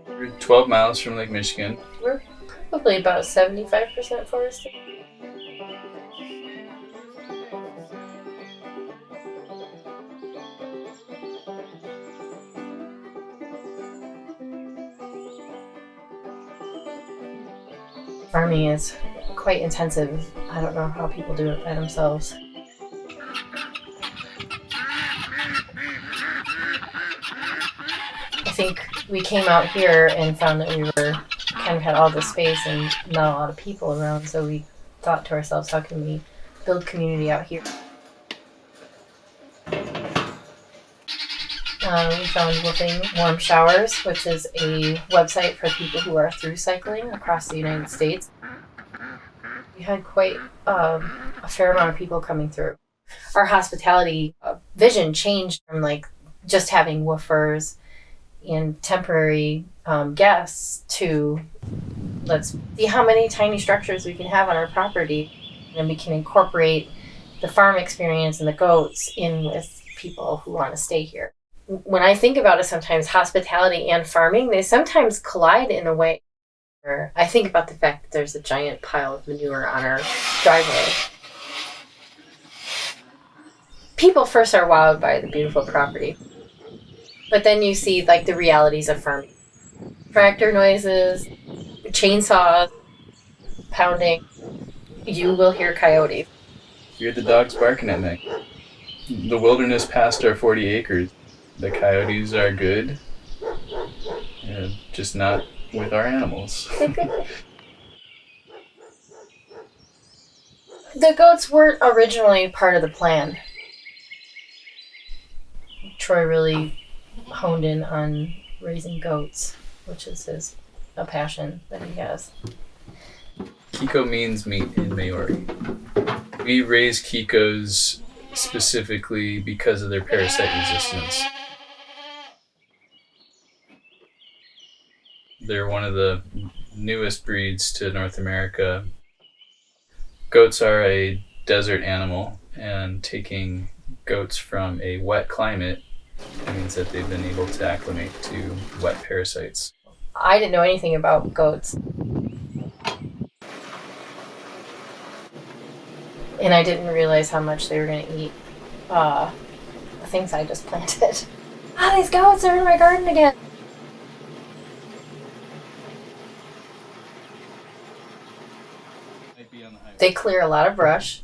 We're 12 miles from Lake Michigan. We're probably about 75% forested. Farming is quite intensive. I don't know how people do it by themselves. I think we came out here and found that we were kind of had all this space and not a lot of people around, so we thought to ourselves, how can we build community out here? We found Woofing Warm Showers, which is a website for people who are through cycling across the United States. We had quite a fair amount of people coming through. Our hospitality vision changed from like just having woofers and temporary guests to let's see how many tiny structures we can have on our property, and we can incorporate the farm experience and the goats in with people who want to stay here. When I think about it, sometimes hospitality and farming, they sometimes collide in a way where I think about the fact that there's a giant pile of manure on our driveway. People first are wowed by the beautiful property, but then you see like the realities of farming. Tractor noises, chainsaws, pounding. You will hear coyotes. You hear the dogs barking at night. The wilderness past our 40 acres. The coyotes are good, just not with our animals. The goats weren't originally part of the plan. Troy really honed in on raising goats, which is a passion that he has. Kiko means meat in Maori. We raise Kikos specifically because of their parasite resistance. They're one of the newest breeds to North America. Goats are a desert animal, and taking goats from a wet climate means that they've been able to acclimate to wet parasites. I didn't know anything about goats. And I didn't realize how much they were going to eat the things I just planted. These goats are in my garden again. They clear a lot of brush,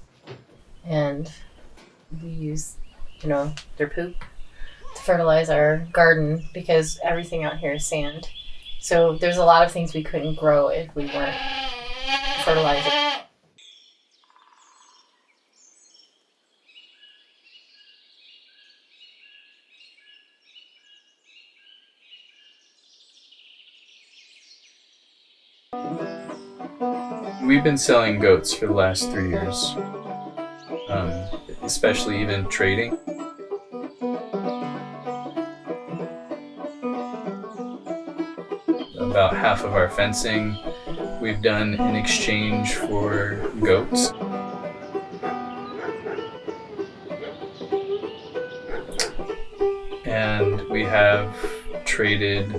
and we use, their poop to fertilize our garden because everything out here is sand. So there's a lot of things we couldn't grow if we weren't fertilizing. We've been selling goats for the last 3 years, especially even trading. About half of our fencing we've done in exchange for goats. And we have traded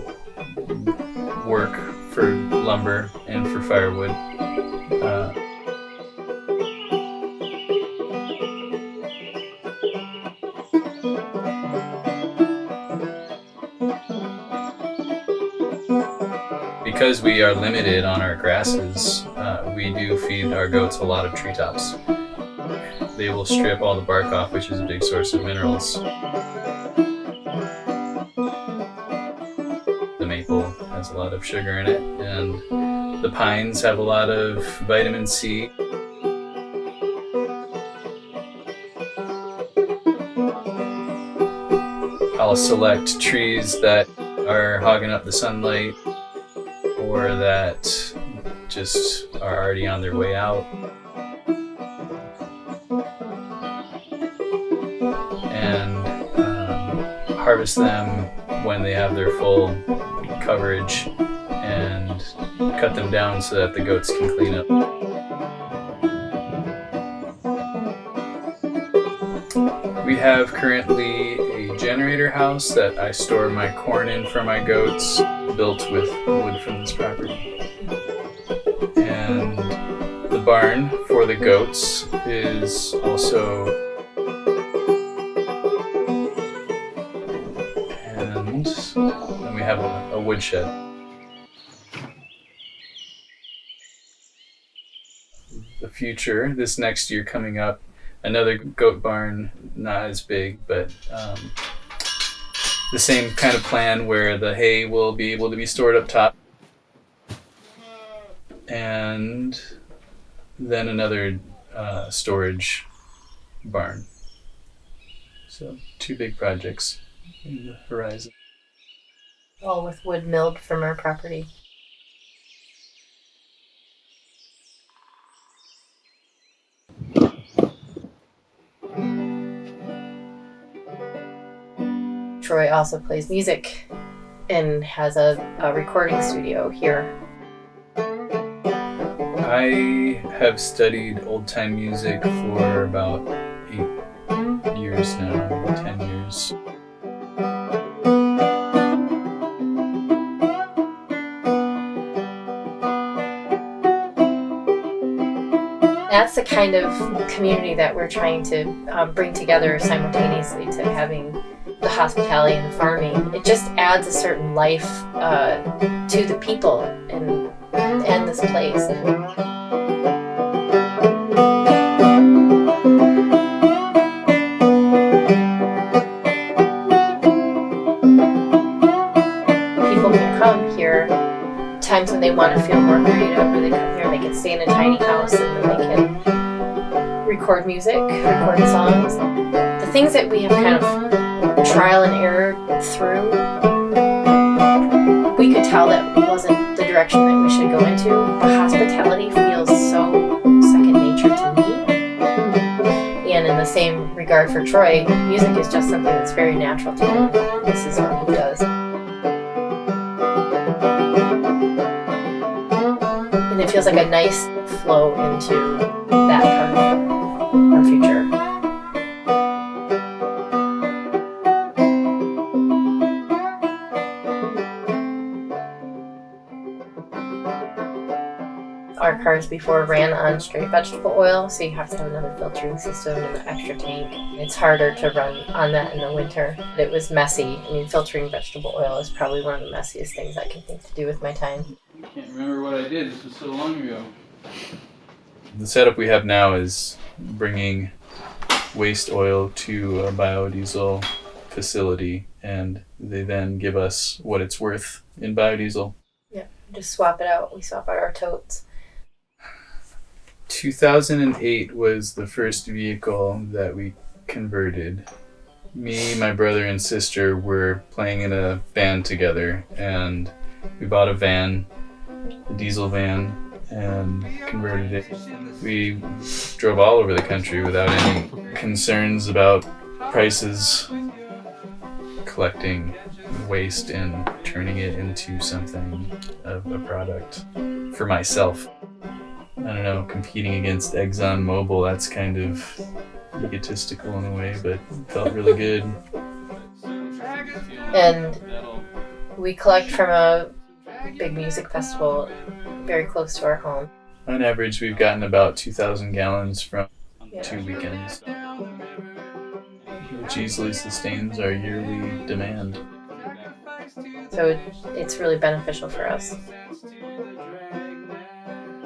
work for lumber and for firewood. Because we are limited on our grasses, we do feed our goats a lot of treetops. They will strip all the bark off, which is a big source of minerals. has a lot of sugar in it, and the pines have a lot of vitamin C. I'll select trees that are hogging up the sunlight or that just are already on their way out. And harvest them when they have their full coverage and cut them down so that the goats can clean up. We have currently a generator house that I store my corn in for my goats, built with wood from this property. And the barn for the goats is also, and then we have a woodshed. The future, this next year coming up, another goat barn, not as big, but the same kind of plan where the hay will be able to be stored up top. And then another storage barn. So 2 big projects in the horizon. All with wood milled from our property. Troy also plays music and has a recording studio here. I have studied old-time music for about 8 years now, 10 years. That's the kind of community that we're trying to bring together simultaneously to having the hospitality and the farming. It just adds a certain life to the people and this place. People can come here times when they want to feel more creative, or they come here, they can stay in a tiny house and then they can record music, record songs. The things that we have kind of trial and error through, we could tell that wasn't the direction that we should go into. The hospitality feels so second nature to me. And in the same regard for Troy, music is just something that's very natural to him. This is what he does. And it feels like a nice flow into that part of our future. Our cars before ran on straight vegetable oil, so you have to have another filtering system and an extra tank. It's harder to run on that in the winter. It was messy. I mean, filtering vegetable oil is probably one of the messiest things I can think to do with my time. I can't remember what I did. This was so long ago. The setup we have now is bringing waste oil to a biodiesel facility, and they then give us what it's worth in biodiesel. Yeah, just swap it out. We swap out our totes. 2008 was the first vehicle that we converted. Me, my brother, and sister were playing in a band together, and we bought a van, a diesel van, and converted it. We drove all over the country without any concerns about prices, collecting waste and turning it into something of a product for myself. I don't know, competing against ExxonMobil, that's kind of egotistical in a way, but it felt really good. And we collect from a big music festival very close to our home. On average, we've gotten about 2,000 gallons from 2 weekends, which easily sustains our yearly demand. So it's really beneficial for us.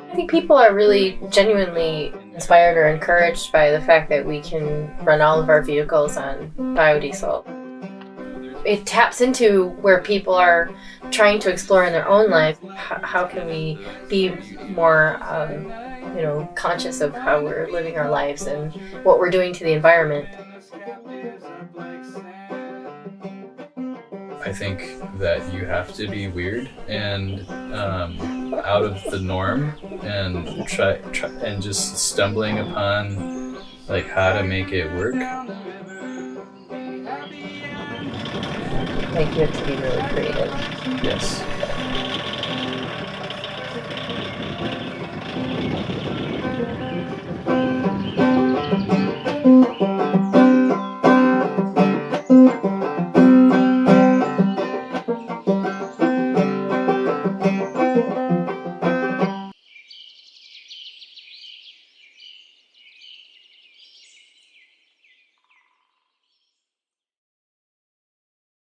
I think people are really genuinely inspired or encouraged by the fact that we can run all of our vehicles on biodiesel. it taps into where people are trying to explore in their own life. How can we be more, conscious of how we're living our lives and what we're doing to the environment? I think that you have to be weird and out of the norm and try and just stumbling upon like how to make it work. Like, you have to be really creative. Yes.